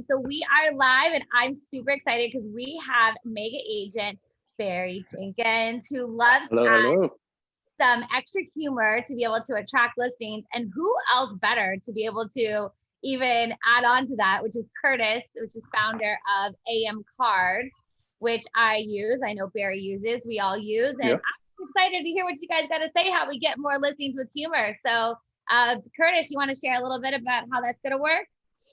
So we are live and I'm super excited because we have mega agent Barry Jenkins who loves some extra humor to be able to attract listings. And who else better to be able to even add on to that, which is Curtis, which is founder of AM Cards, which I use. I know Barry uses, we all use. And I'm so excited to hear what you guys got to say, how we get more listings with humor. So Curtis, you want to share a little bit about how that's going to work?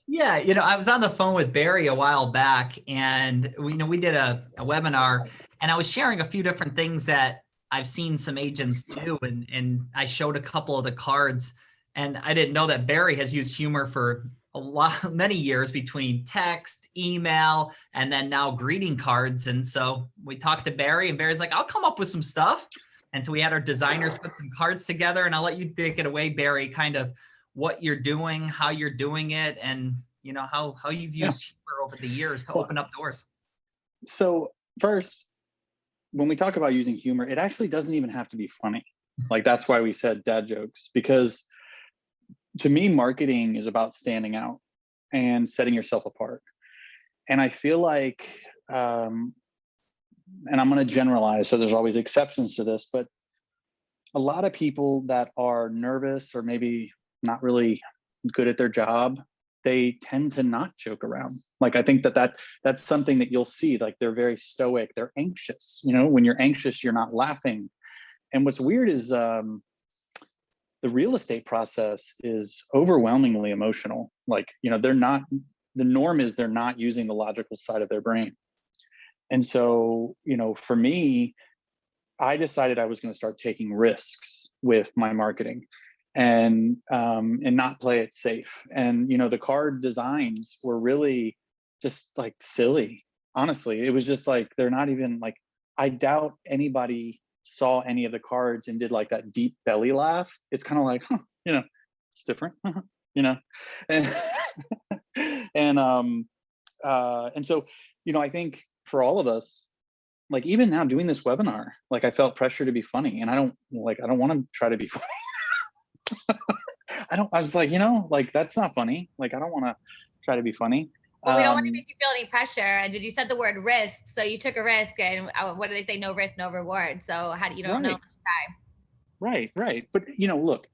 Yeah, I was on the phone with Barry a while back, and we did a webinar, and I was sharing a few different things that I've seen some agents do, and I showed a couple of the cards, and I didn't know that Barry has used humor for many years between text, email, and then now greeting cards. And so we talked to Barry, and Barry's like, I'll come up with some stuff. And so we had our designers put some cards together, and I'll let you take it away, Barry, kind of what you're doing, how you're doing it, and how you've used humor over the years to open up doors. So first, when we talk about using humor, it actually doesn't even have to be funny. Like, that's why we said dad jokes, because to me, marketing is about standing out and setting yourself apart. And I feel like, and I'm going to generalize, so there's always exceptions to this, but a lot of people that are nervous or maybe not really good at their job, they tend to not joke around. Like, I think that's something that you'll see. Like, they're very stoic, they're anxious. When you're anxious, you're not laughing. And what's weird is the real estate process is overwhelmingly emotional. Like, the norm is they're not using the logical side of their brain. And so, for me, I decided I was going to start taking risks with my marketing and not play it safe. And, the card designs were really just like silly. Honestly, it was just like, they're not even like, I doubt anybody saw any of the cards and did like that deep belly laugh. It's kind of like, it's different, and and so, I think for all of us, like, even now doing this webinar, like, I felt pressure to be funny, and I don't want to try to be funny. I was like, like, that's not funny. Like, I don't want to try to be funny. Well, we don't want to make you feel any pressure. You said the word risk, so you took a risk, and what do they say? No risk, no reward. So how do you don't know? Let's try. Right. But look,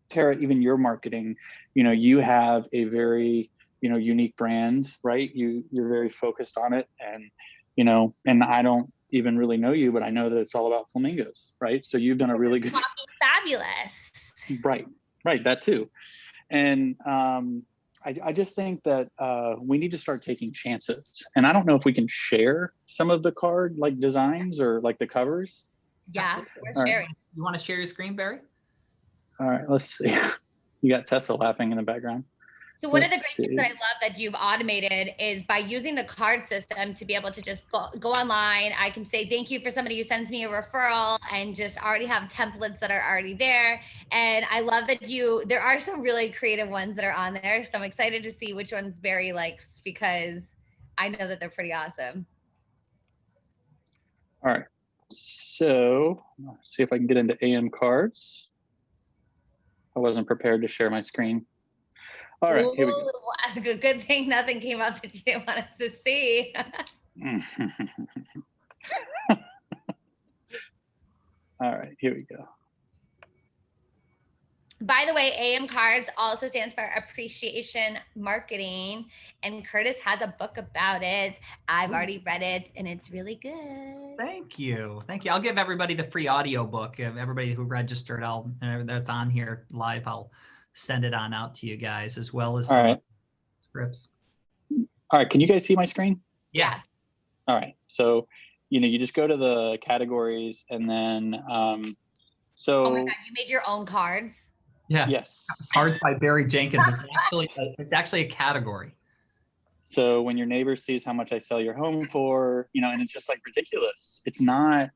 Tara, even your marketing, you have a very unique brand, right? You're very focused on it, and and I don't even really know you, but I know that it's all about flamingos, right? So you've done a really good. Fabulous. Right. That too, and I just think that we need to start taking chances. And I don't know if we can share some of the card like designs or like the covers. Yeah, we're sharing. Right. You want to share your screen, Barry? All right, let's see. You got Tessa laughing in the background. So one of the great things that I love that you've automated is by using the card system to be able to just go online. I can say thank you for somebody who sends me a referral and just already have templates that are already there. And I love that there are some really creative ones that are on there. So I'm excited to see which ones Barry likes, because I know that they're pretty awesome. All right. So let's see if I can get into AM Cards. I wasn't prepared to share my screen. All right, here we go. Good thing nothing came up that you didn't want us to see. All right, here we go. By the way, AM Cards also stands for Appreciation Marketing, and Curtis has a book about it. I've already read it, and it's really good. Thank you. I'll give everybody the free audio book. Everybody who registered, that's on here live, I'll send it on out to you guys, as well as scripts. All right, can you guys see my screen? Yeah. All right, so you just go to the categories, and then so. Oh my God, you made your own cards? Yeah. Yes. Cards by Barry Jenkins. It's actually a category. So when your neighbor sees how much I sell your home for, and it's just like ridiculous. It's not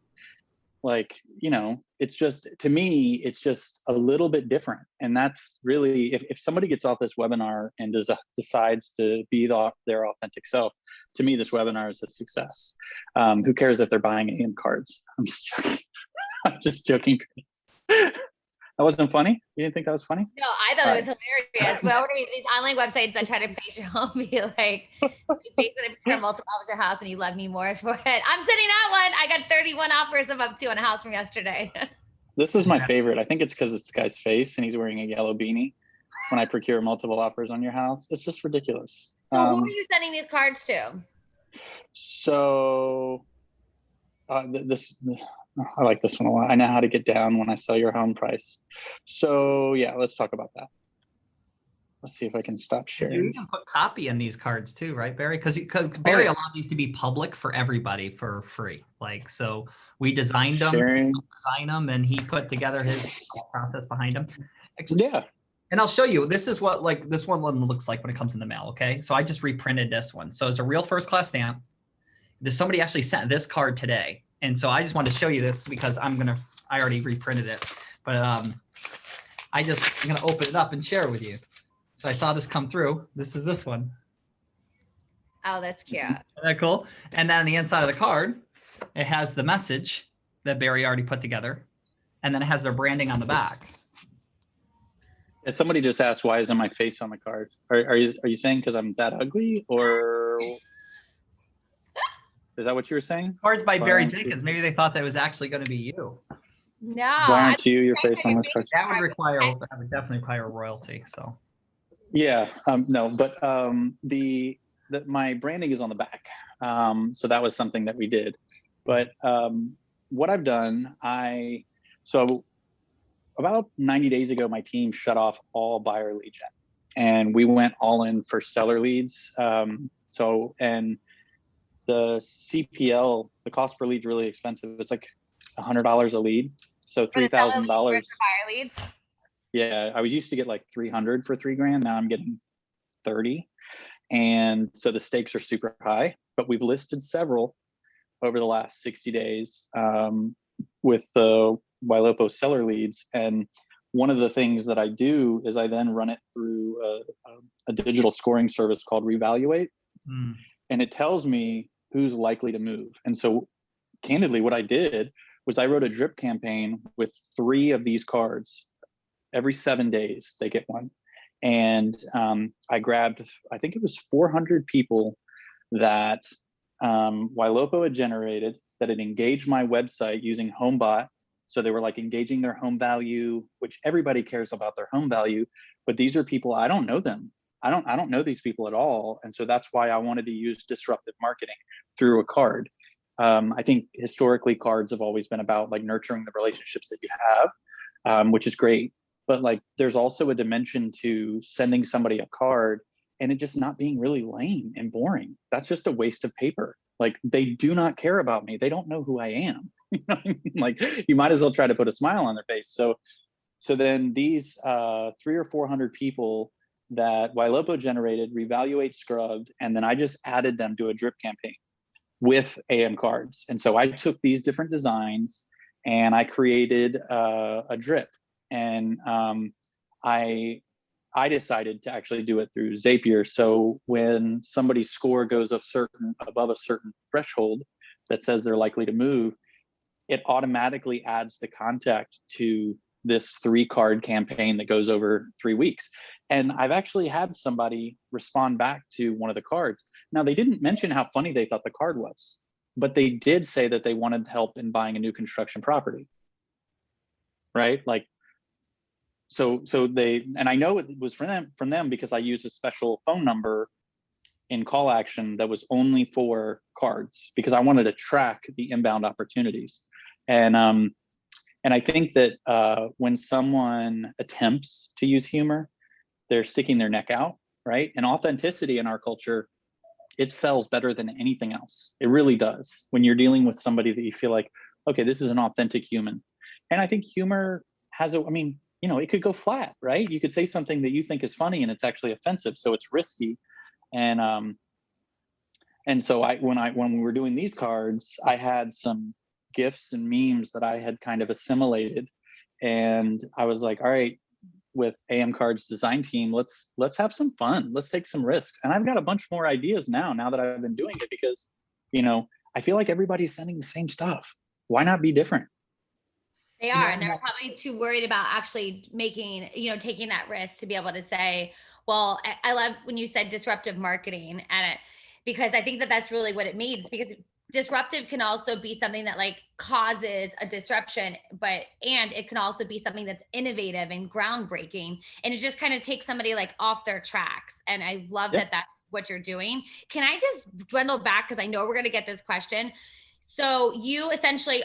like, it's just, to me, it's just a little bit different. And that's really, if somebody gets off this webinar and decides to be their authentic self, to me, this webinar is a success. Who cares if they're buying AM cards? I'm just joking. I'm just joking. That wasn't funny? You didn't think that was funny? No, I thought it was hilarious. Well, what are these online websites that try to face your home be like, basically multiple offers your house and you love me more for it. I'm sending that one. I got 31 offers of up to on a house from yesterday. This is my favorite. I think it's because it's the guy's face and he's wearing a yellow beanie. When I procure multiple offers on your house, it's just ridiculous. So who are you sending these cards to? So I like this one a lot. I know how to get down when I sell your home price. So yeah, let's talk about that. Let's see if I can stop sharing. You can put copy in these cards too, right, Barry? Because Barry allowed these to be public for everybody for free. Like, so we designed them, and he put together his process behind them. Yeah. And I'll show you, this is what like this one looks like when it comes in the mail, okay? So I just reprinted this one. So it's a real first class stamp. Somebody actually sent this card today. And so I just wanted to show you this because I already reprinted it. But I'm gonna open it up and share it with you. So I saw this come through. This is this one. Oh, that's cute. Isn't that cool? And then on the inside of the card, it has the message that Barry already put together. And then it has their branding on the back. And somebody just asked, why isn't my face on the card? Are you saying because I'm that ugly, or is that what you were saying? Cards by Barry Jenkins. Maybe they thought that was actually going to be you. No. Why aren't you your face on this card? That would definitely require royalty. So. Yeah. No, but my branding is on the back. So that was something that we did. But what I've done, about 90 days ago, my team shut off all buyer lead gen, and we went all in for seller leads. And the CPL, the cost per lead, is really expensive. It's like $100 a lead, so $3,000. Yeah, I used to get like 300 for $3,000. Now I'm getting 30, and so the stakes are super high. But we've listed several over the last 60 days with the Ylopo seller leads. And one of the things that I do is I then run it through a digital scoring service called Revaluate. And it tells me who's likely to move. And so candidly, what I did was I wrote a drip campaign with 3 of these cards. Every 7 days, they get one. And I grabbed, I think it was 400 people that Ylopo had generated, that had engaged my website using HomeBot. So they were like engaging their home value, which everybody cares about their home value, but these are people, I don't know them. I don't know these people at all. And so that's why I wanted to use disruptive marketing through a card. I think historically cards have always been about like nurturing the relationships that you have, which is great. But like there's also a dimension to sending somebody a card and it just not being really lame and boring. That's just a waste of paper. Like they do not care about me. They don't know who I am. You know what I mean? Like you might as well try to put a smile on their face. So then these 300 or 400 people that Ylopo generated, Revaluate scrubbed, and then I just added them to a drip campaign with AM cards. And so I took these different designs and I created a drip. And I decided to actually do it through Zapier. So when somebody's score goes above a certain threshold that says they're likely to move, it automatically adds the contact to this 3-card campaign that goes over 3 weeks. And I've actually had somebody respond back to one of the cards. Now, they didn't mention how funny they thought the card was, but they did say that they wanted help in buying a new construction property, right? Like, so they, and I know it was from them because I used a special phone number in call action that was only for cards because I wanted to track the inbound opportunities. And I think that when someone attempts to use humor, they're sticking their neck out, right? And authenticity in our culture, it sells better than anything else. It really does. When you're dealing with somebody that you feel like, okay, this is an authentic human. And I think humor has it could go flat, right? You could say something that you think is funny and it's actually offensive, so it's risky. And so when we were doing these cards, I had some GIFs and memes that I had kind of assimilated, and I was like, all right, with AM Cards design team, let's have some fun. Let's take some risks. And I've got a bunch more ideas now that I've been doing it because, I feel like everybody's sending the same stuff. Why not be different? They are, and they're probably too worried about actually making, taking that risk to be able to say, well, I love when you said disruptive marketing and it, because I think that that's really what it means, because disruptive can also be something that like causes a disruption, and it can also be something that's innovative and groundbreaking. And it just kind of takes somebody like off their tracks. And I love that that's what you're doing. Can I just dwindle back? Cause I know we're going to get this question. So you essentially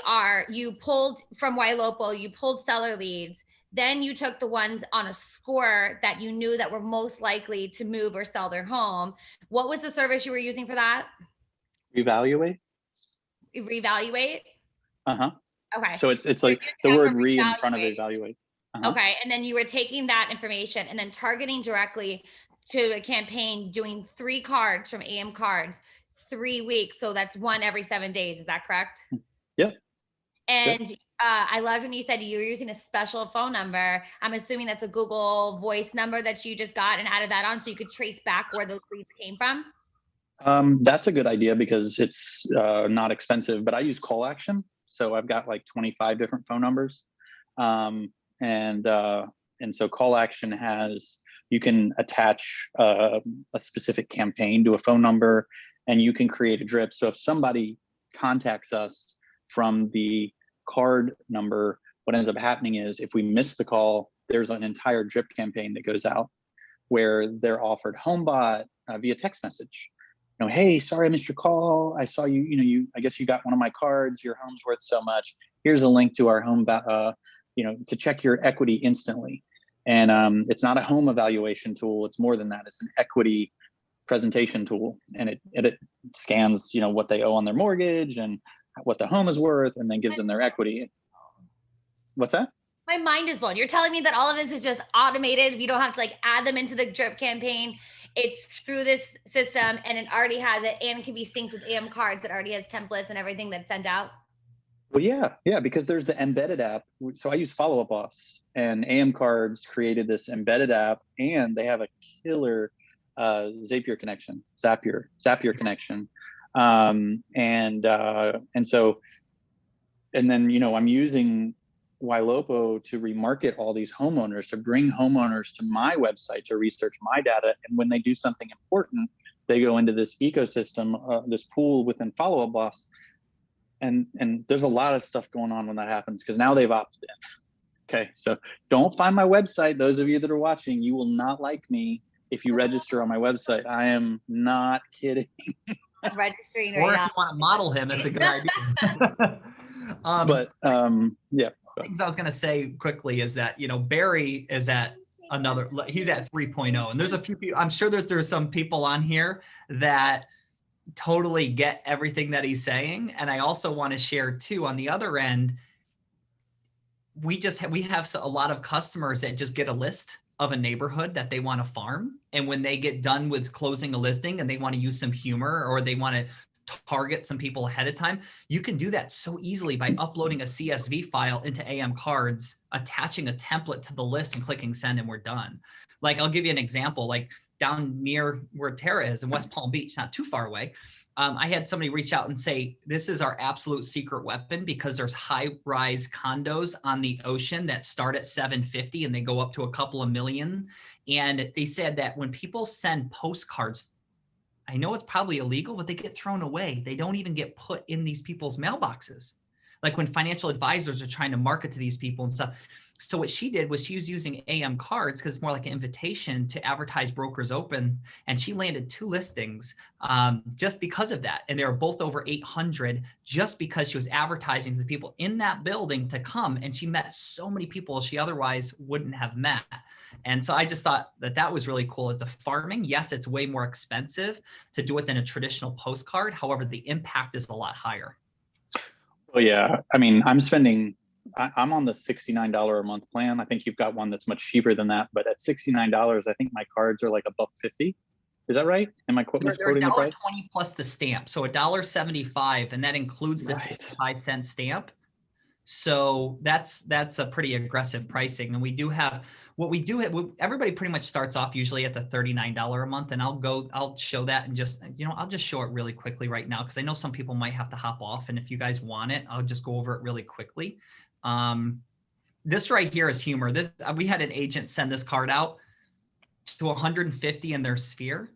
you pulled from Ylopo, you pulled seller leads, then you took the ones on a score that you knew that were most likely to move or sell their home. What was the service you were using for that? Revaluate. Revaluate? Uh-huh. Okay. So it's like the word re in front of evaluate. Okay. And then you were taking that information and then targeting directly to a campaign, doing 3 cards from AM Cards, 3 weeks. So that's 1 every 7 days. Is that correct? Yep. And I loved when you said you were using a special phone number. I'm assuming that's a Google Voice number that you just got and added that on so you could trace back where those leads came from. That's a good idea because it's not expensive, but I use call action. So I've got like 25 different phone numbers. And so call action you can attach a specific campaign to a phone number and you can create a drip. So if somebody contacts us from the card number, what ends up happening is if we miss the call, there's an entire drip campaign that goes out where they're offered HomeBot via text message. Hey, sorry I missed your call. I saw you, I guess you got one of my cards. Your home's worth so much. Here's a link to our home, to check your equity instantly. And it's not a home evaluation tool. It's more than that. It's an equity presentation tool. And it scans, what they owe on their mortgage and what the home is worth, and then gives them their equity. What's that? My mind is blown. You're telling me that all of this is just automated. You don't have to like add them into the drip campaign. It's through this system and it already has it and can be synced with AM Cards. It already has templates and everything that's sent out. Well, yeah, because there's the embedded app. So I use Follow Up Boss, and AM Cards created this embedded app, and they have a killer Zapier connection, Zapier connection. And then I'm using Ylopo to remarket all these homeowners, to bring homeowners to my website to research my data. And when they do something important, they go into this ecosystem, this pool within Follow Up Boss. And there's a lot of stuff going on when that happens because now they've opted in. Okay, so don't find my website. Those of you that are watching, you will not like me if you register on my website. I am not kidding. I'm registering right now. Or if now. you want to model him, it's a good idea. Yeah. Things I was going to say quickly is that, Barry is at he's at 3.0. And there's a few people, I'm sure that there's some people on here that totally get everything that he's saying. And I also want to share too, on the other end, we have a lot of customers that just get a list of a neighborhood that they want to farm. And when they get done with closing a listing and they want to use some humor or they want to target some people ahead of time, you can do that so easily by uploading a CSV file into AM Cards, attaching a template to the list and clicking send, and we're done. Like, I'll give you an example, like down near where Tara is in West Palm Beach, not too far away. I had somebody reach out and say, this is our absolute secret weapon because there's high-rise condos on the ocean that start at 750 and they go up to a couple of million. And they said that when people send postcards, I know it's probably illegal, but they get thrown away. They don't even get put in these people's mailboxes. Like when financial advisors are trying to market to these people and stuff. So what she did was she was using AM Cards because it's more like an invitation to advertise Brokers Open. And she landed 2 listings just because of that. And they were both over 800 just because she was advertising to the people in that building to come. And she met so many people she otherwise wouldn't have met. And so I just thought that was really cool. It's a farming. Yes, it's way more expensive to do it than a traditional postcard. However, the impact is a lot higher. Well, yeah. I mean, I'm on the $69 a month plan. I think you've got one that's much cheaper than that. But at $69, I think my cards are like $1.50. Is that right? Am I misquoting the price? $1.20 plus the stamp. So $1.75, and that includes the 55-cent stamp. So that's a pretty aggressive pricing. And we do have everybody pretty much starts off usually at the $39 a month. And I'll show that and I'll just show it really quickly right now, because I know some people might have to hop off. And if you guys want it, I'll just go over it really quickly. This right here is humor. This we had an agent send this card out to 150 in their sphere,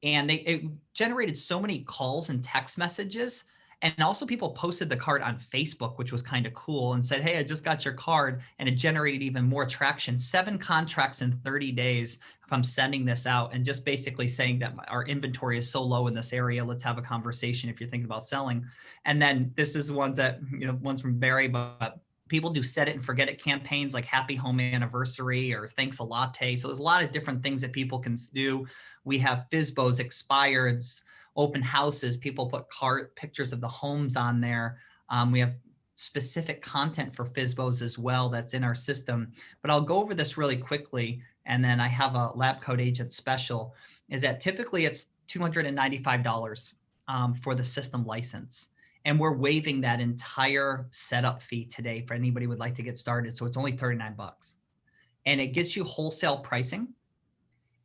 and it generated so many calls and text messages. And also people posted the card on Facebook, which was kind of cool, and said, hey, I just got your card. And it generated even more traction. 7 contracts in 30 days if I'm sending this out, and just basically saying that our inventory is so low in this area. Let's have a conversation if you're thinking about selling. And then this is ones that, ones from Barry, but people do set it and forget it campaigns like happy home anniversary or thanks a latte. So there's a lot of different things that people can do. We have FISBOs, expireds, open houses. People put pictures of the homes on there. We have specific content for FISBOs as well that's in our system. But I'll go over this really quickly. And then I have a LabCoatAgent special, is that typically it's $295 for the system license. And we're waiving that entire setup fee today for anybody who would like to get started. So it's only 39 bucks. And it gets you wholesale pricing.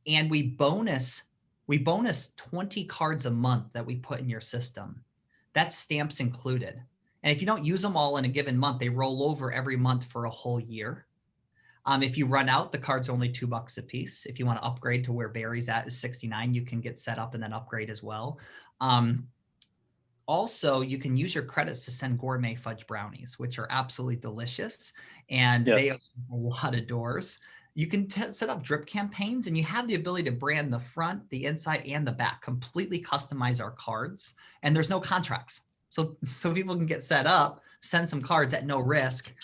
And we bonus 20 cards a month that we put in your system. That's stamps included. And if you don't use them all in a given month, they roll over every month for a whole year. If you run out, the card's only $2 a piece. If you want to upgrade to where Barry's at is 69, you can get set up and then upgrade as well. Also, you can use your credits to send gourmet fudge brownies, which are absolutely delicious, and they open a lot of doors. You can set up drip campaigns, and you have the ability to brand the front, the inside, and the back, completely customize our cards, and there's no contracts. So people can get set up, send some cards at no risk.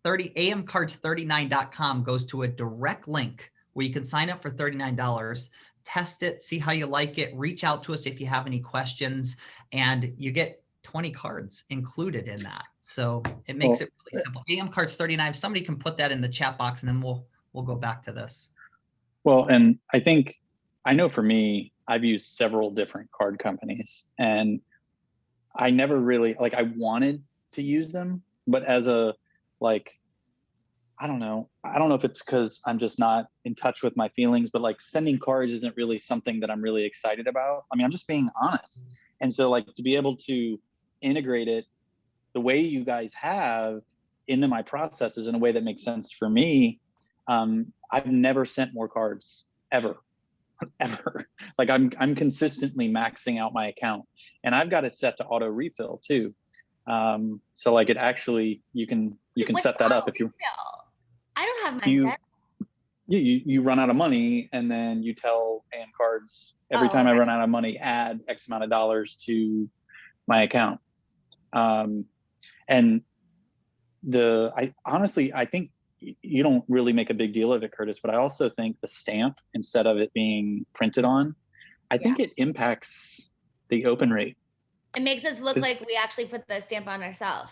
amcards39.com goes to a direct link where you can sign up for $39. Test it, see how you like it, reach out to us if you have any questions, and you get 20 cards included in that. So it makes it really simple. amcards39, somebody can put that in the chat box, and then we'll go back to this. Well, and I know for me, I've used several different card companies, and I never really, I wanted to use them, but as a, I don't know if it's because I'm just not in touch with my feelings, but sending cards isn't really something that I'm really excited about. I mean, I'm just being honest. And so to be able to integrate it the way you guys have into my processes in a way that makes sense for me, I've never sent more cards ever. I'm consistently maxing out my account, and I've got it set to auto refill too. So it actually, you can set that up if you. I don't have mine set. You run out of money, and then you tell cards every time I run out of money, add X amount of dollars to my account. And I think you don't really make a big deal of it, Curtis, but I also think the stamp, instead of it being printed on, I think it impacts the open rate. It makes us look like we actually put the stamp on ourselves.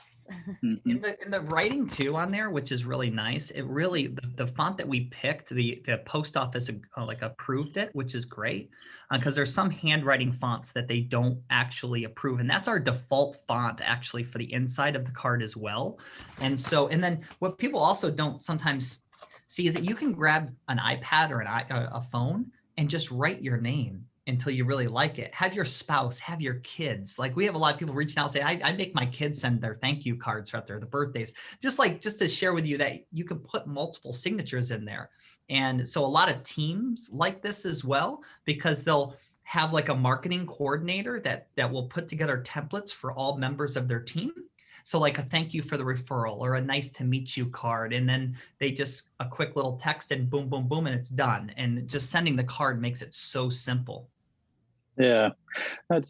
In the writing too on there, which is really nice. It really, the font that we picked, the post office approved it, which is great, because there's some handwriting fonts that they don't actually approve, and that's our default font actually for the inside of the card as well. And then what people also don't sometimes see is that you can grab an iPad or a phone and just write your name until you really like it. Have your spouse, have your kids. We have a lot of people reaching out and say, I make my kids send their thank you cards right there, the birthdays, just to share with you that you can put multiple signatures in there. And so a lot of teams like this as well, because they'll have a marketing coordinator that will put together templates for all members of their team. So a thank you for the referral or a nice to meet you card. And then they just a quick little text and boom, boom, boom, and it's done. And just sending the card makes it so simple. Yeah, I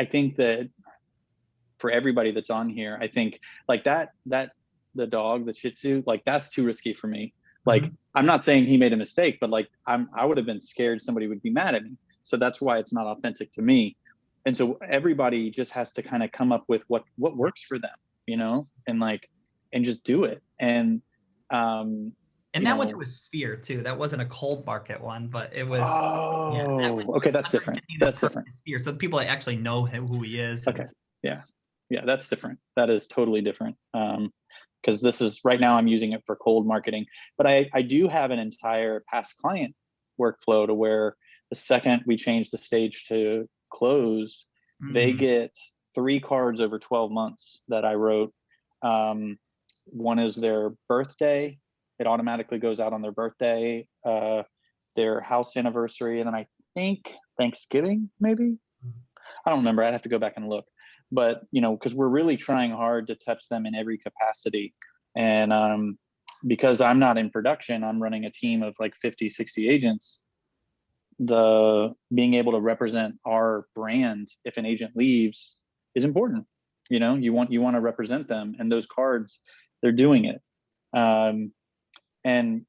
think that for everybody that's on here, I think the dog, the Shih Tzu, that's too risky for me. I'm not saying he made a mistake, but I would have been scared somebody would be mad at me. So that's why it's not authentic to me. And so everybody just has to kind of come up with what works for them, and just do it. And that went to a sphere too. That wasn't a cold market one, but it was. Okay, that's different. That's different. Sphere, so people actually know who he is. Okay, yeah, that's different. That is totally different. Because this is right now I'm using it for cold marketing, but I do have an entire past client workflow to where the second we change the stage to closed, they get 3 cards over 12 months that I wrote. One is their birthday. It automatically goes out on their birthday, their house anniversary, and then I think Thanksgiving, maybe. I don't remember. I'd have to go back and look. But, you know, because we're really trying hard to touch them in every capacity. And because I'm not in production, I'm running a team of like 50, 60 agents. The being able to represent our brand if an agent leaves is important. You know, you want to represent them, and those cards, they're doing it. And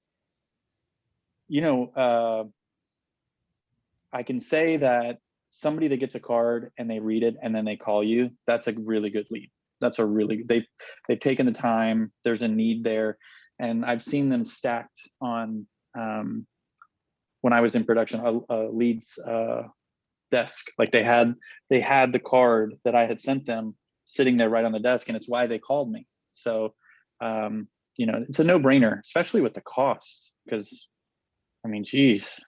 you know, I can say that somebody that gets a card and they read it and then they call you, that's a really good lead. That's a really, they've taken the time, there's a need there. And I've seen them stacked on, when I was in production, a lead's desk. Like they had the card that I had sent them sitting there right on the desk, and it's why they called me. So, you know, it's a no-brainer, especially with the cost, because I mean, geez,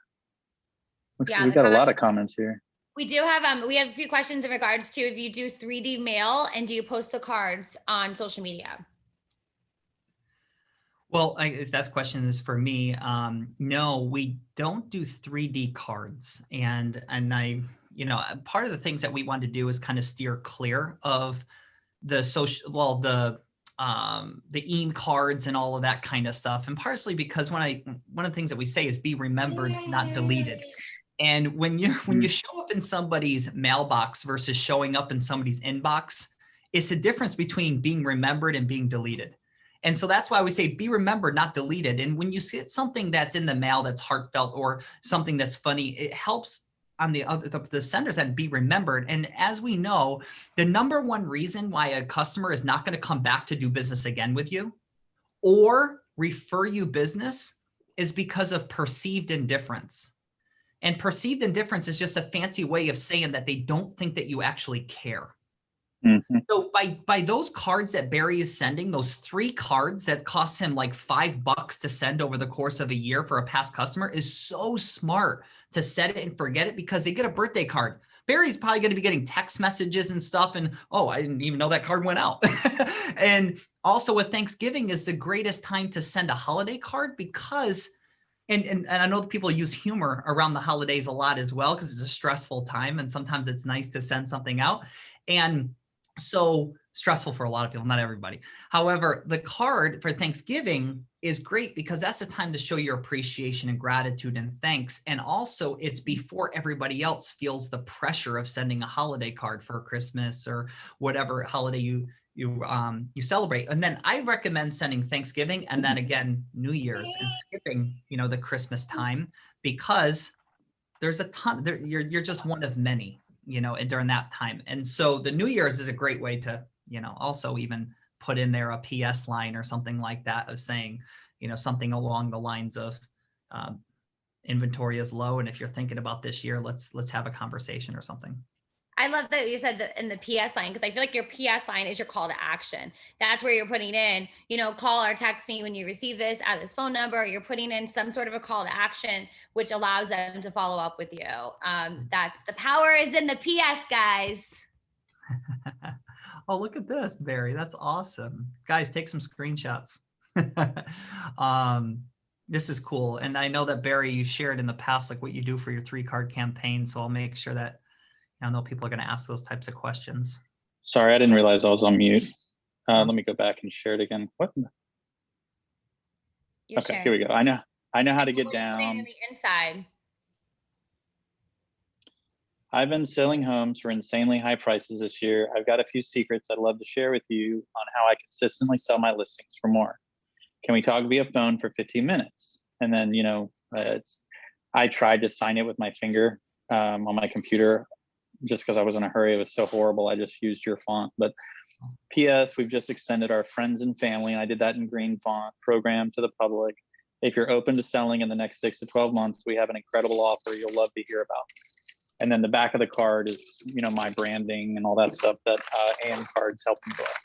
Yeah, we've got a lot of comments here. We do have a few questions in regards to if you do 3D mail and do you post the cards on social media? Well, if that question is for me, no, we don't do 3D cards. And I, you know, part of the things that we want to do is kind of steer clear of the social, well, the cards and all of that kind of stuff. And partially because one of the things that we say is be remembered, not deleted. And when you show up in somebody's mailbox versus showing up in somebody's inbox, it's a difference between being remembered and being deleted. And so that's why we say be remembered, not deleted. And when you see something that's in the mail that's heartfelt or something that's funny, it helps on the sender's end be remembered. And as we know, the number one reason why a customer is not going to come back to do business again with you or refer you business is because of perceived indifference. And perceived indifference is just a fancy way of saying that they don't think that you actually care. Mm-hmm. So by those cards that Barry is sending, those 3 cards that cost him like $5 to send over the course of a year for a past customer is so smart to set it and forget it, because they get a birthday card. Barry's probably going to be getting text messages and stuff. And, oh, I didn't even know that card went out. And also with Thanksgiving is the greatest time to send a holiday card, because and I know that people use humor around the holidays a lot as well, because it's a stressful time. And sometimes it's nice to send something out. And so stressful for a lot of people, not everybody. However, the card for Thanksgiving is great because that's the time to show your appreciation and gratitude and thanks. And also it's before everybody else feels the pressure of sending a holiday card for Christmas or whatever holiday you celebrate. And then I recommend sending Thanksgiving and then again, New Year's, and skipping, you know, the Christmas time, because there's a ton, you're just one of many, you know, and during that time. And so the New Year's is a great way to, you know, also even put in there a PS line or something like that of saying, you know, something along the lines of inventory is low. And if you're thinking about this year, let's have a conversation or something. I love that you said that in the PS line, because I feel like your PS line is your call to action. That's where you're putting in, you know, call or text me when you receive this at this phone number, or you're putting in some sort of a call to action, which allows them to follow up with you. That's the power is in the PS, guys. Oh, look at this, Barry. That's awesome. Guys, take some screenshots. This is cool. And I know that, Barry, you shared in the past, like what you do for your 3-card campaign. So I'll make sure that I know people are going to ask those types of questions. Sorry, I didn't realize I was on mute. Let me go back and share it again. What? Okay, here we go. I know how to get down. On the inside. I've been selling homes for insanely high prices this year. I've got a few secrets I'd love to share with you on how I consistently sell my listings for more. Can we talk via phone for 15 minutes? And then, you know, I tried to sign it with my finger on my computer, just because I was in a hurry. It was so horrible. I just used your font. But PS, we've just extended our friends and family, and I did that in green font, program to the public. If you're open to selling in the next 6 to 12 months, we have an incredible offer you'll love to hear about. And then the back of the card is, you know, my branding and all that stuff that AM cards help me with.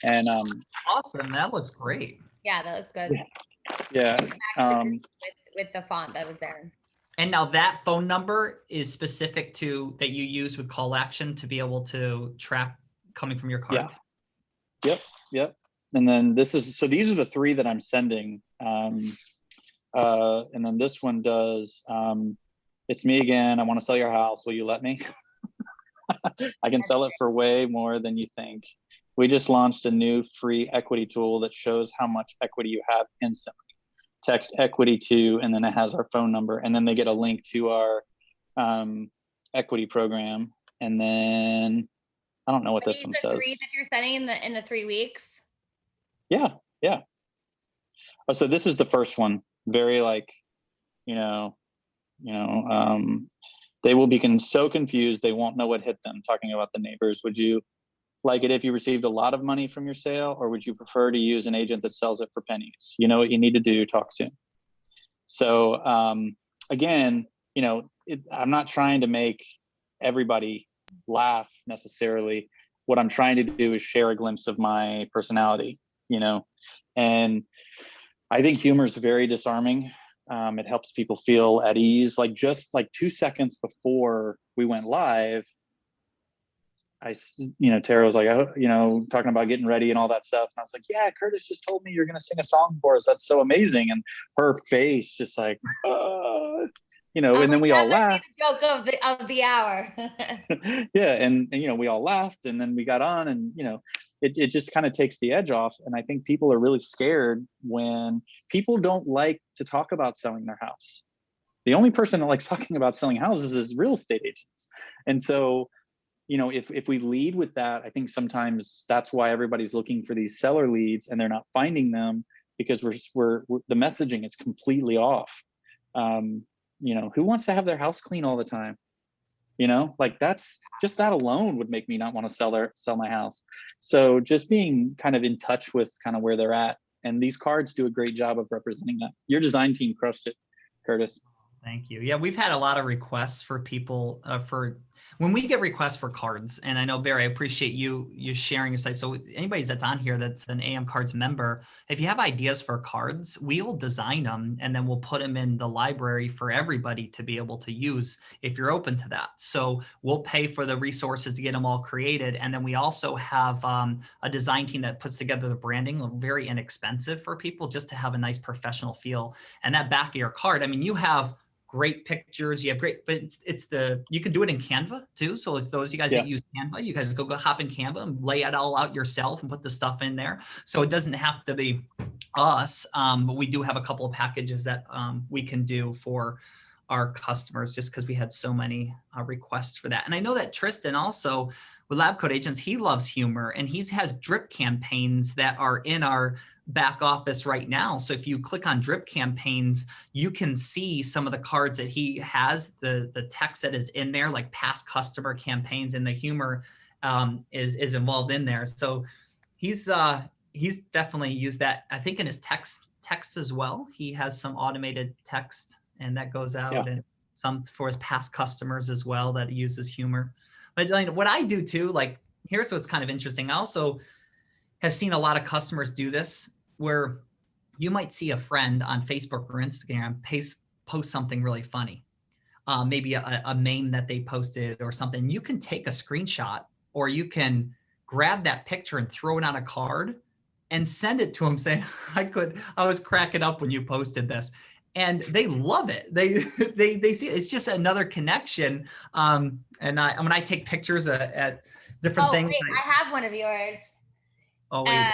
And awesome. That looks great. Yeah, that looks good. Yeah. With the font that was there. And now that phone number is specific to that you use with call action to be able to track coming from your cards? Yeah. Yep. And then so these are the 3 that I'm sending. And then this one does, it's me again. I want to sell your house. Will you let me? I can sell it for way more than you think. We just launched a new free equity tool that shows how much equity you have instantly. Text equity to, and then it has our phone number, and then they get a link to our equity program. And then I don't know what this one says. 3 that you're sending in the 3 weeks? Yeah. Oh, so this is the first one. Very like, they will be so confused they won't know what hit them. Talking about the neighbors. Would you like it if you received a lot of money from your sale, or would you prefer to use an agent that sells it for pennies? You know what you need to do. Talk soon. So again, I'm not trying to make everybody laugh necessarily. What I'm trying to do is share a glimpse of my personality, and I think humor is very disarming. It helps people feel at ease. Like just like 2 seconds before we went live, Tara was like, talking about getting ready and all that stuff. And I was like, yeah, Curtis just told me you're going to sing a song for us. That's so amazing. And her face just like, and then we all laughed. The joke of the hour. Yeah. And, we all laughed, and then we got on, and, it just kind of takes the edge off. And I think people are really scared when people don't like to talk about selling their house. The only person that likes talking about selling houses is real estate agents. And so, if we lead with that, I think sometimes that's why everybody's looking for these seller leads and they're not finding them, because we're the messaging is completely off. Who wants to have their house clean all the time? Like that alone would make me not want to sell my house. So just being kind of in touch with kind of where they're at, and these cards do a great job of representing that. Your design team crushed it, Curtis. Thank you. Yeah, we've had a lot of requests for people when we get requests for cards. And I know, Barry, I appreciate you sharing your site. So anybody that's on here that's an AM Cards member, if you have ideas for cards, we'll design them and then we'll put them in the library for everybody to be able to use if you're open to that. So we'll pay for the resources to get them all created. And then we also have a design team that puts together the branding, very inexpensive for people, just to have a nice professional feel. And that back of your card, I mean, you have great pictures. You have great, but you can do it in Canva too. So if those of you guys that use Canva, you guys go hop in Canva and lay it all out yourself and put the stuff in there. So it doesn't have to be us, but we do have a couple of packages that we can do for our customers, just because we had so many requests for that. And I know that Tristan also with LabCoatAgents, he loves humor, and he has drip campaigns that are in our back office right now. So if you click on drip campaigns, you can see some of the cards that he has, the text that is in there, like past customer campaigns, and the humor is involved in there. So he's definitely used that. I think in his text as well, he has some automated text, and that goes out, and some for his past customers as well that uses humor. But like, what I do too, like here's what's kind of interesting. I also has seen a lot of customers do this, where you might see a friend on Facebook or Instagram post something really funny, maybe a meme that they posted or something. You can take a screenshot, or you can grab that picture and throw it on a card and send it to them saying, I was cracking up when you posted this. And they love it. They see it. It's just another connection. And when I take pictures at different things. Wait, I have one of yours. Oh, wait.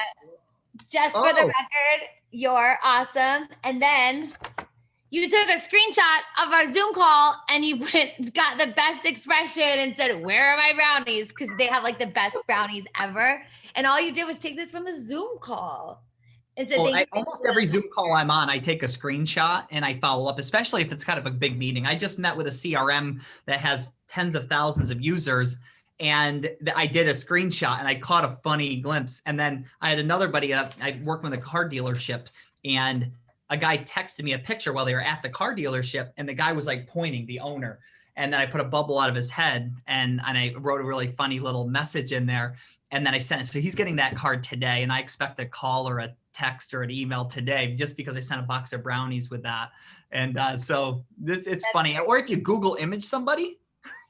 Just for the record, you're awesome. And then you took a screenshot of our Zoom call and you got the best expression and said, "Where are my brownies?" Because they have like the best brownies ever. And all you did was take this from a Zoom call. And so almost every Zoom call I'm on, I take a screenshot and I follow up, especially if it's kind of a big meeting. I just met with a CRM that has tens of thousands of users, and I did a screenshot and I caught a funny glimpse. And then I had another buddy, I worked with a car dealership, and a guy texted me a picture while they were at the car dealership, and the guy was like pointing, the owner. And then I put a bubble out of his head, and I wrote a really funny little message in there. And then I sent it. So he's getting that card today, and I expect a call or a text or an email today, just because I sent a box of brownies with that. And so it's funny. Or if you Google image somebody,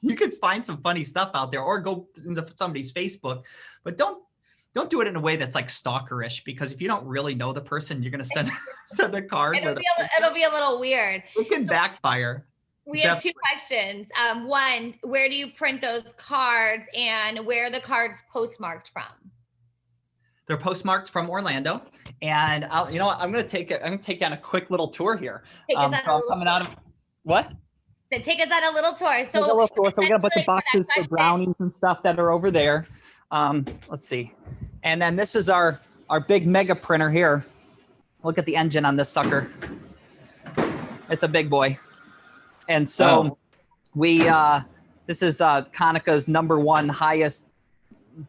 you could find some funny stuff out there, or go into somebody's Facebook, but don't do it in a way that's like stalkerish, because if you don't really know the person, you're going to send the card. It'll be a little weird. It can backfire. We have two questions. One, where do you print those cards, and where are the cards postmarked from? They're postmarked from Orlando, and you know what? I'm going to take you on a quick little tour here. So I'm coming out of what? Take us on a little tour. So we got a bunch of boxes for brownies and stuff that are over there. Let's see. And then this is our big mega printer here. Look at the engine on this sucker. It's a big boy. And so this is Hanukkah's #1 highest,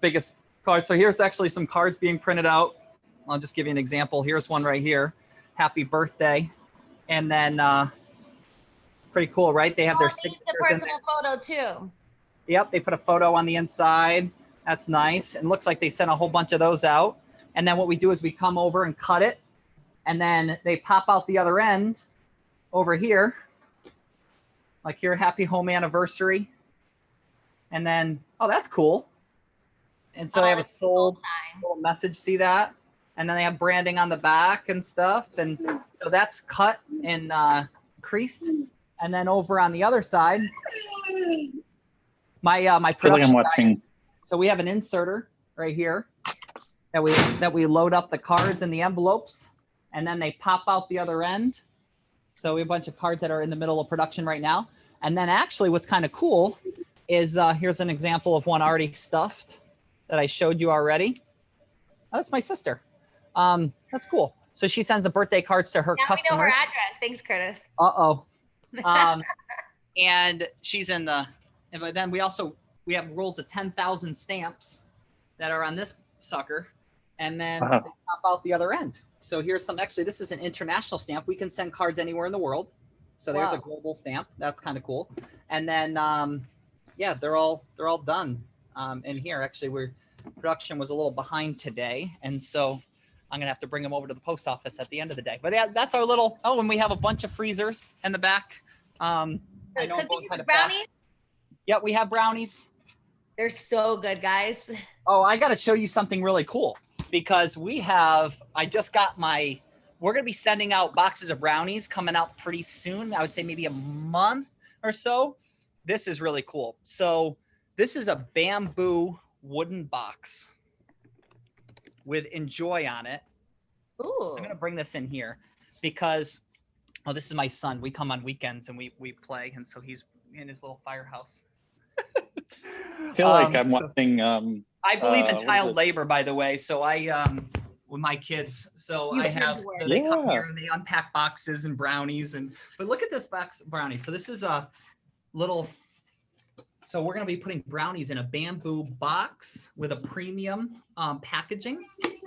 biggest card. So here's actually some cards being printed out. I'll just give you an example. Here's one right here. Happy birthday. And then pretty cool, right? They have their signatures in there. Photo too. Yep, they put a photo on the inside. That's nice. And looks like they sent a whole bunch of those out. And then what we do is we come over and cut it, and then they pop out the other end over here. Like here, happy home anniversary. And then, oh, that's cool. And so they have a sold little message, see that? And then they have branding on the back and stuff. And so that's cut and creased. And then over on the other side, my production guys, so we have an inserter right here that we load up the cards in the envelopes, and then they pop out the other end. So we have a bunch of cards that are in the middle of production right now. And then actually what's kind of cool is here's an example of one already stuffed that I showed you already. Oh, that's my sister. That's cool. So she sends the birthday cards to her customers. Now we know her address. Thanks, Curtis. Uh-oh. And she's in the, but then we have rolls of 10,000 stamps that are on this sucker, and then they pop out the other end. So here's some, actually, this is an international stamp. We can send cards anywhere in the world. So there's a global stamp. That's kind of cool. And then, yeah, they're all done. And here, actually, production was a little behind today. And so I'm gonna have to bring them over to the post office at the end of the day. But yeah, that's our little, and we have a bunch of freezers in the back. I know I'm going kind of fast. Yeah, we have brownies. They're so good, guys. Oh, I got to show you something really cool, because we're going to be sending out boxes of brownies coming out pretty soon. I would say maybe a month or so. This is really cool. So this is a bamboo wooden box with Enjoy on it. Ooh. I'm going to bring this in here because, oh, this is my son. We come on weekends and we play. And so he's in his little firehouse. I feel like I'm watching. I believe in child labor, by the way. So with my kids, so I have, they come here and they unpack boxes and brownies. But look at this box of brownies. So this is a little, so we're going to be putting brownies in a bamboo box with a premium packaging,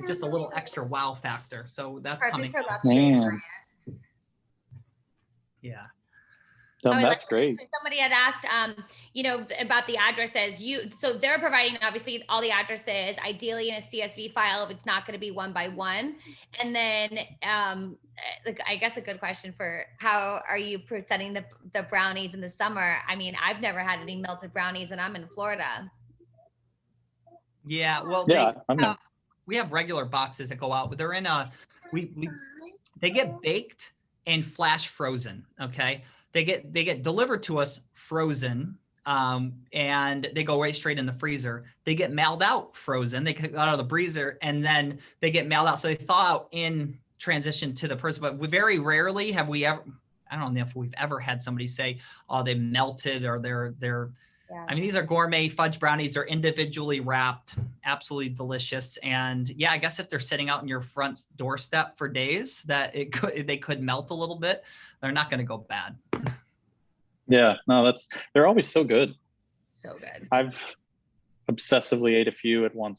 just a little extra wow factor. So that's coming. Yeah. That's great. Somebody had asked, about the addresses. So they're providing obviously all the addresses, ideally in a CSV file if it's not going to be one by one. And then, I guess a good question for how are you presenting the brownies in the summer? I mean, I've never had any melted brownies, and I'm in Florida. Yeah, well, we have regular boxes that go out, but they're in they get baked and flash frozen. Okay. They get delivered to us frozen, and they go right straight in the freezer. They get mailed out frozen. They come out of the freezer, and then they get mailed out. So they thaw out in transition to the person. But very rarely have we ever, I don't know if we've ever had somebody say, oh, they melted, or they're. Yeah. I mean, these are gourmet fudge brownies. They're individually wrapped, absolutely delicious. And yeah, I guess if they're sitting out in your front doorstep for days, they could melt a little bit. They're not going to go bad. Yeah, no, they're always so good. So good. I've obsessively ate a few at one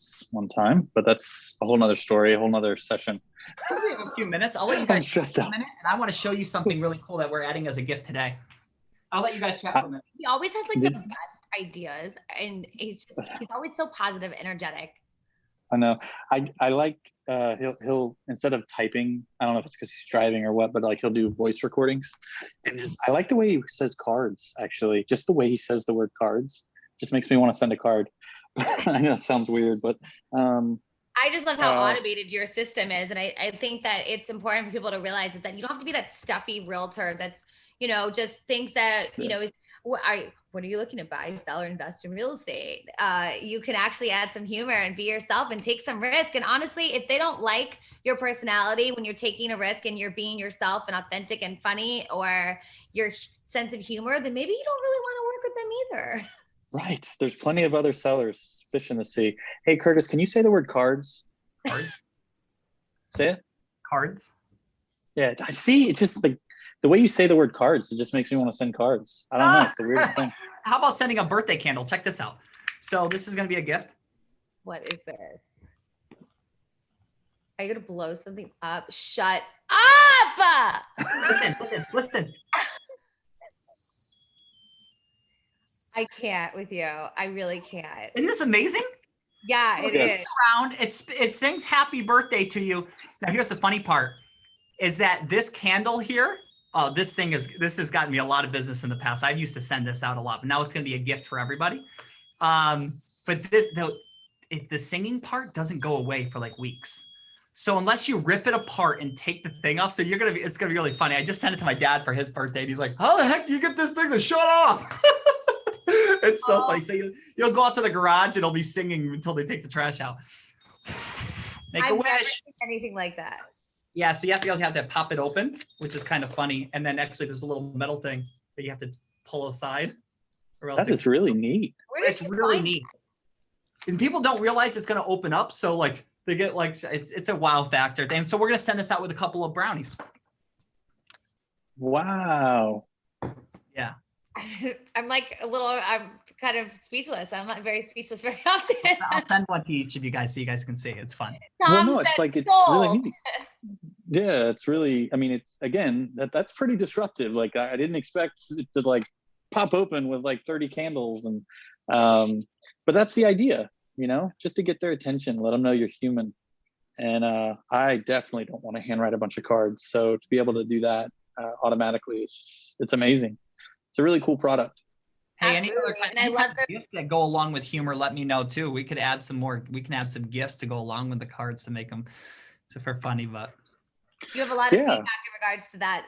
time, but that's a whole nother story, a whole nother session. We have a few minutes. I'll let you guys chat for a minute, and I want to show you something really cool that we're adding as a gift today. I'll let you guys chat for a minute. He always has the best ideas, and he's always so positive, energetic. I know. I like he'll instead of typing, I don't know if it's because he's driving or what, but like he'll do voice recordings. And I like the way he says cards, actually. Just the way he says the word cards just makes me want to send a card. I know it sounds weird, but I just love how automated your system is. And I think that it's important for people to realize is that you don't have to be that stuffy realtor that's, you know, just thinks that, you know, what are you looking to buy, sell, or invest in real estate? You can actually add some humor and be yourself and take some risk. And honestly, if they don't like your personality when you're taking a risk and you're being yourself and authentic and funny, or your sense of humor, then maybe you don't really want to work with them either. Right. There's plenty of other sellers, fish in the sea. Hey, Curtis, can you say the word cards? Cards? Say it. Cards? Yeah, I see. It's just like the way you say the word cards, it just makes me want to send cards. I don't know. It's the weirdest thing. How about sending a birthday candle? Check this out. So this is going to be a gift. What is this? Are you going to blow something up? Shut up! Listen. I can't with you. I really can't. Isn't this amazing? Yeah, So it is. Around, it sings happy birthday to you. Now here's the funny part, is that this candle here, this has gotten me a lot of business in the past. I used to send this out a lot, but now it's going to be a gift for everybody. But the singing part doesn't go away for like weeks. So unless you rip it apart and take the thing off, it's gonna be really funny. I just sent it to my dad for his birthday, and he's like, "How the heck do you get this thing to shut off?" It's so funny. So you'll go out to the garage and it'll be singing until they take the trash out. Make a wish. Never seen anything like that. Yeah, so you have to pop it open, which is kind of funny. And then actually there's a little metal thing that you have to pull aside. That is really neat. It's really neat. And people don't realize it's going to open up. So like they get like, it's a wow factor. And so we're going to send this out with a couple of brownies. Wow. Yeah. I'm kind of speechless. I'm not very speechless very often. I'll send one to each of you guys so you guys can see. It's fun. Well, no, it's really neat. Yeah, it's really, I mean, it's, again, that's pretty disruptive. Like I didn't expect it to like pop open with like 30 candles and, but that's the idea, you know, just to get their attention, let them know you're human. And I definitely don't want to handwrite a bunch of cards. So to be able to do that automatically, it's amazing. It's a really cool product. Hey, any other gifts that go along with humor, let me know too. We could add some more. We can add some gifts to go along with the cards to make them for funny. But you have a lot of feedback in regards to that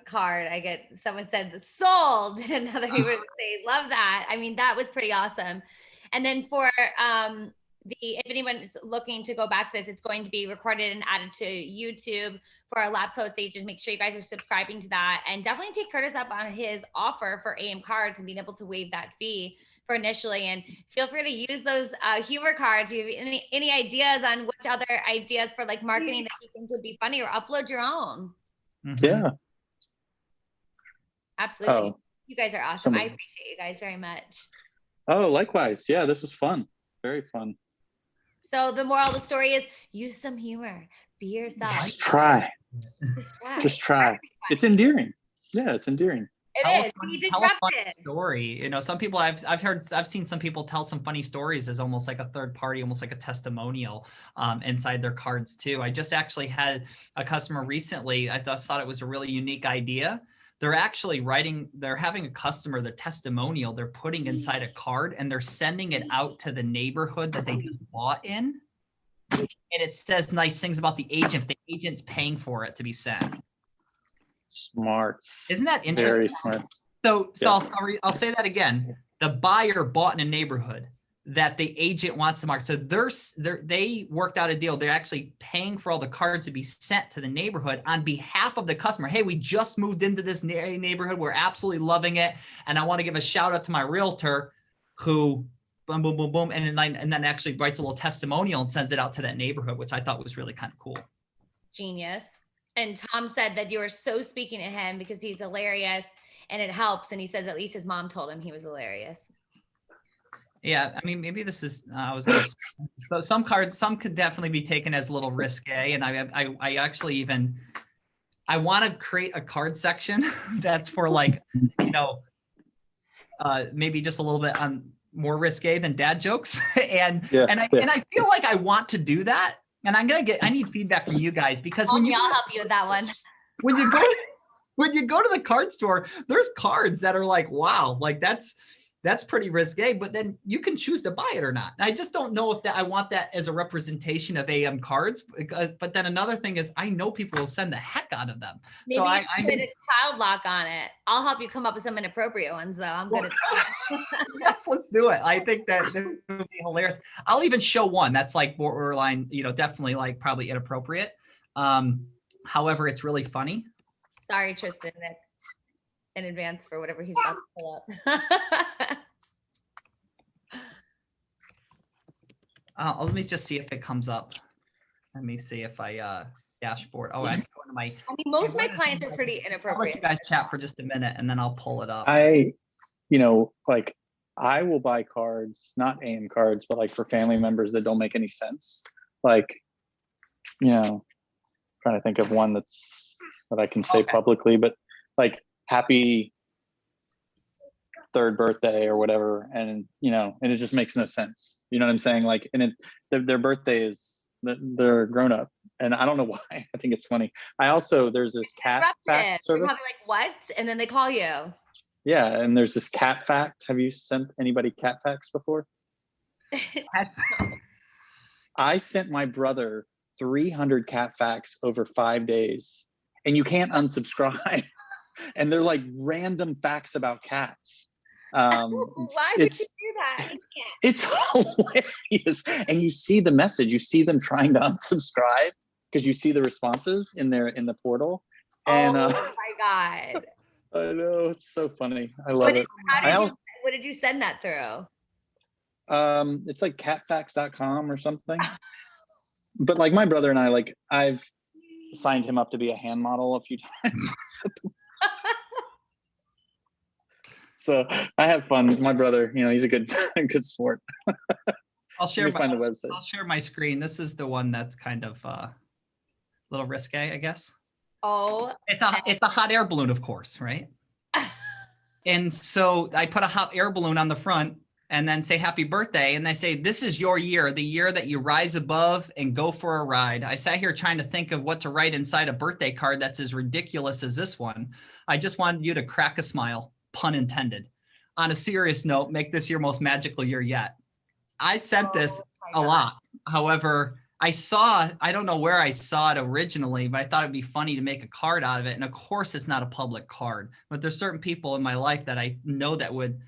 card. Someone said sold, and other people say love that. I mean, that was pretty awesome. And then for if anyone is looking to go back to this, it's going to be recorded and added to YouTube for our LabCoatAgents. Make sure you guys are subscribing to that, and definitely take Curtis up on his offer for AM cards and being able to waive that fee for initially. And feel free to use those humor cards. If you have any ideas on which other ideas for like marketing that you think would be funny, or upload your own. Mm-hmm. Yeah. Absolutely. You guys are awesome. I appreciate you guys very much. Oh, likewise. Yeah, this was fun. Very fun. So the moral of the story is use some humor. Be yourself. Just try. Just try. It's endearing. Yeah, it's endearing. It is. Be disruptive. Tell a funny story. You know, some people I've seen some people tell some funny stories as almost like a third party, almost like a testimonial inside their cards too. I just actually had a customer recently. I thought it was a really unique idea. They're actually they're having a customer, their testimonial, they're putting inside a card and they're sending it out to the neighborhood that they just bought in. And it says nice things about the agent's paying for it to be sent. Smart. Isn't that interesting? Very smart. So I'll say that again. The buyer bought in a neighborhood that the agent wants to market. So they worked out a deal. They're actually paying for all the cards to be sent to the neighborhood on behalf of the customer. Hey, we just moved into this neighborhood. We're absolutely loving it. And I want to give a shout out to my realtor who boom, boom, boom, boom. And then actually writes a little testimonial and sends it out to that neighborhood, which I thought was really kind of cool. Genius. And Tom said that you were so speaking to him because he's hilarious and it helps. And he says at least his mom told him he was hilarious. Yeah, I mean, maybe this is, so some could definitely be taken as a little risque. And I actually I want to create a card section that's for like, you know, maybe just a little bit on more risque than dad jokes. and Yeah, and I feel like I want to do that. And I need feedback from you guys, because I'll help you with that one. When you go to the card store, there's cards that are like, wow, like that's pretty risque, but then you can choose to buy it or not. And I just don't know if I want that as a representation of AM cards. But then another thing is, I know people will send the heck out of them. Maybe so I put a child lock on it. I'll help you come up with some inappropriate ones, though. I'm good at that. Yes, let's do it. I think that would be hilarious. I'll even show one that's like borderline, definitely like probably inappropriate. However, it's really funny. Sorry, Tristan, in advance for whatever he's about to pull up. Let me just see if it comes up. Let me see if I dashboard. Oh, I'm going to my. I mean, most of my clients are pretty I'll inappropriate. let you guys chat for just a minute, and then I'll pull it up. I will buy cards, not AM cards, but like for family members that don't make any sense. Like, trying to think of one that I can say publicly, but like happy third birthday or whatever, and and it just makes no sense. You know what I'm saying? Like, and their birthday is, they're grown up, and I don't know why. I think it's funny. There's this cat fact service. You're probably like, what? And then they call you. Yeah, and there's this cat fact. Have you sent anybody cat facts before? I sent my brother 300 cat facts over 5 days, and you can't unsubscribe. And they're like random facts about cats. Why would you do that? It's hilarious. And you see the message, you see them trying to unsubscribe because you see the responses in the portal. And oh my God. I know, it's so funny. I love it. What did you send that through? It's like catfacts.com or something. But like my brother and I've signed him up to be a hand model a few times. So I have fun. My brother, he's a good sport. I'll share find the website. I'll share my screen. This is the one that's kind of a little risque, I guess. Oh, it's a hot air balloon, of course, right? And so I put a hot air balloon on the front and then say happy birthday. And they say, this is your year, the year that you rise above and go for a ride. I sat here trying to think of what to write inside a birthday card that's as ridiculous as this one. I just wanted you to crack a smile, pun intended. On a serious note, make this your most magical year yet. I sent this a lot. However, I don't know where I saw it originally, but I thought it'd be funny to make a card out of it. And of course, it's not a public card, but there's certain people in my life that I know that would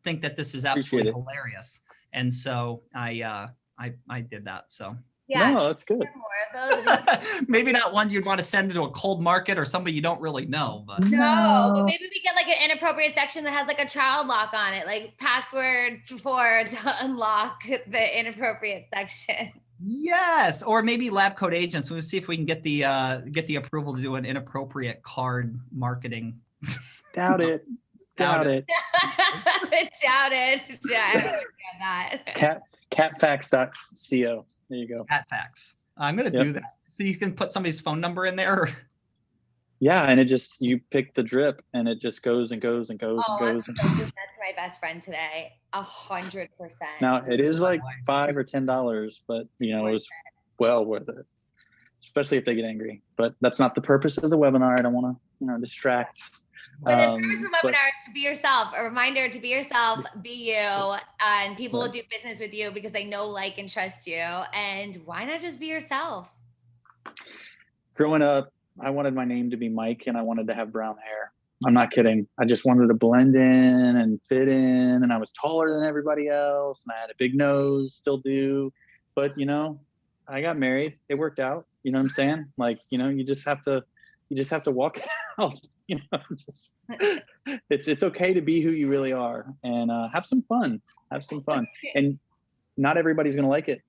think that this is absolutely hilarious. And so I did that. So yeah, no, that's good. More of those. Maybe not one you'd want to send to a cold market or somebody you don't really know, but no, but maybe we get like an inappropriate section that has like a child lock on it, like password to unlock the inappropriate section. Yes, or maybe LabCoatAgents. We'll see if we can get the approval to do an inappropriate card marketing. Doubt it. Doubt it. Doubt it. Yeah, I that. Catfacts.co. There you go. Catfacts. I'm gonna do that. So you can put somebody's phone number in there. Yeah, and you pick the drip, and it just goes and goes and goes and goes. That's my best friend today. 100%. Now it is like $5 or $10, but it's well worth it, especially if they get angry. But that's not the purpose of the webinar. I don't want to distract. But the purpose of the webinar is to be yourself. A reminder to be yourself, be you, and people will do business with you because they know, like, and trust you. And why not just be yourself? Growing up, I wanted my name to be Mike, and I wanted to have brown hair. I'm not kidding. I just wanted to blend in and fit in, and I was taller than everybody else, and I had a big nose, still do. But I got married. It worked out. You know what I'm saying? Like, you just have to walk it out. It's okay to be who you really are, and have some fun. And not everybody's gonna like it.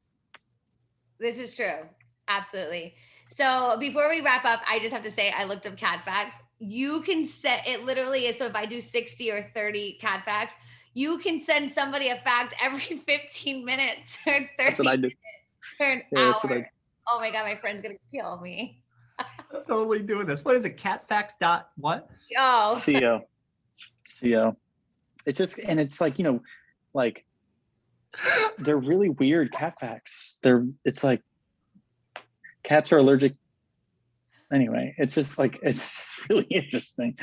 This is true. Absolutely. So before we wrap up, I just have to say, I looked up cat facts. You can set it literally is. So if I do 60 or 30 cat facts, you can send somebody a fact every 15 minutes or 30 That's what I do. minutes or an hour. Oh my God, my friend's going to kill me. I'm totally doing this. What is it? Catfacts.what? Oh. CO. It's just, and it's like, like they're really weird cat facts. It's like cats are allergic. Anyway, it's just really interesting.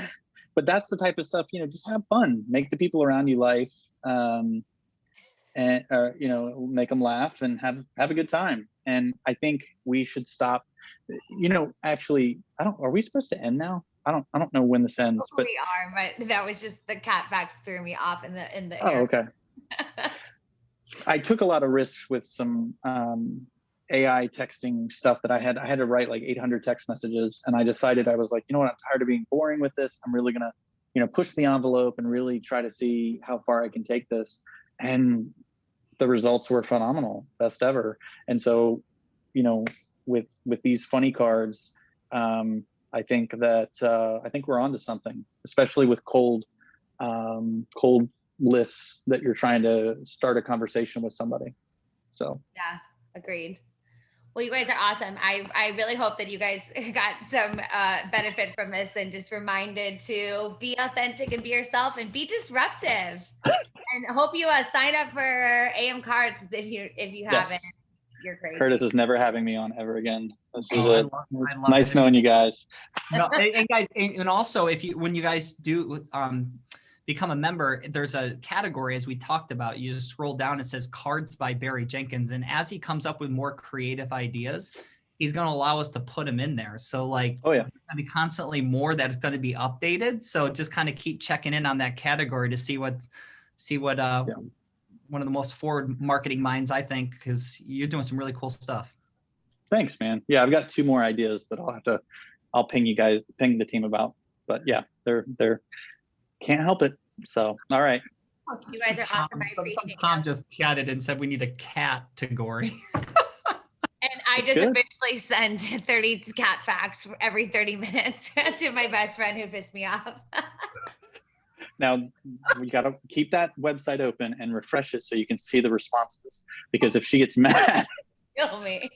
But that's the type of stuff, just have fun, make the people around you life, and make them laugh and have a good time. And I think we should stop. Actually, are we supposed to end now? I don't know when this ends. But we are, but that was just the cat facts threw me off in the Oh, okay. I took a lot of risks with some AI texting stuff that I had to write like 800 text messages. And I decided, I was like, you know what, I'm tired of being boring with this. I'm really going to, push the envelope and really try to see how far I can take this. And the results were phenomenal, best ever. And so, with these funny cards, I think we're onto something, especially with cold lists that you're trying to start a conversation with somebody. So yeah, agreed. Well, you guys are awesome. I really hope that you guys got some benefit from this and just reminded to be authentic and be yourself and be disruptive. And hope you sign up for AM cards if you haven't. Yes. You're crazy. Curtis is never having me on ever again. This is nice knowing you guys. No, and guys, and also when you guys do become a member, there's a category, as we talked about. You just scroll down, it says Cards by Barry Jenkins. And as he comes up with more creative ideas, he's going to allow us to put them in there. So there's going to be constantly more that's going to be updated. So just kind of keep checking in on that category to see what one of the most forward marketing minds, I think, because you're doing some really cool stuff. Thanks, man. Yeah, I've got 2 more ideas that I'll ping the team about. But yeah, they're can't help it. So, all right. You guys are awesome. I appreciate it. Tom just chatted and said we need a cat to Gory. And I just officially sent 30 cat facts every 30 minutes to my best friend who pissed me off. Now, we got to keep that website open and refresh it so you can see the responses. Because if she gets mad, kill me.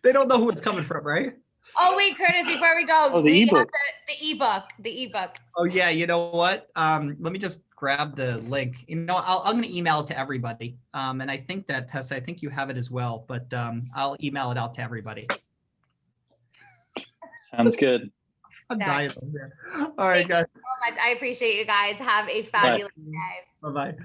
They don't know who it's coming from, right? Oh wait, Curtis, before we go, the ebook. The ebook. Oh yeah, you know what? Let me just grab the link. I'm going to email it to everybody. And I think that, Tessa, I think you have it as well, but I'll email it out to everybody. Sounds good. I'm dying over here. All right, guys. Thank you so much. I appreciate you guys. Have a fabulous day. Bye-bye.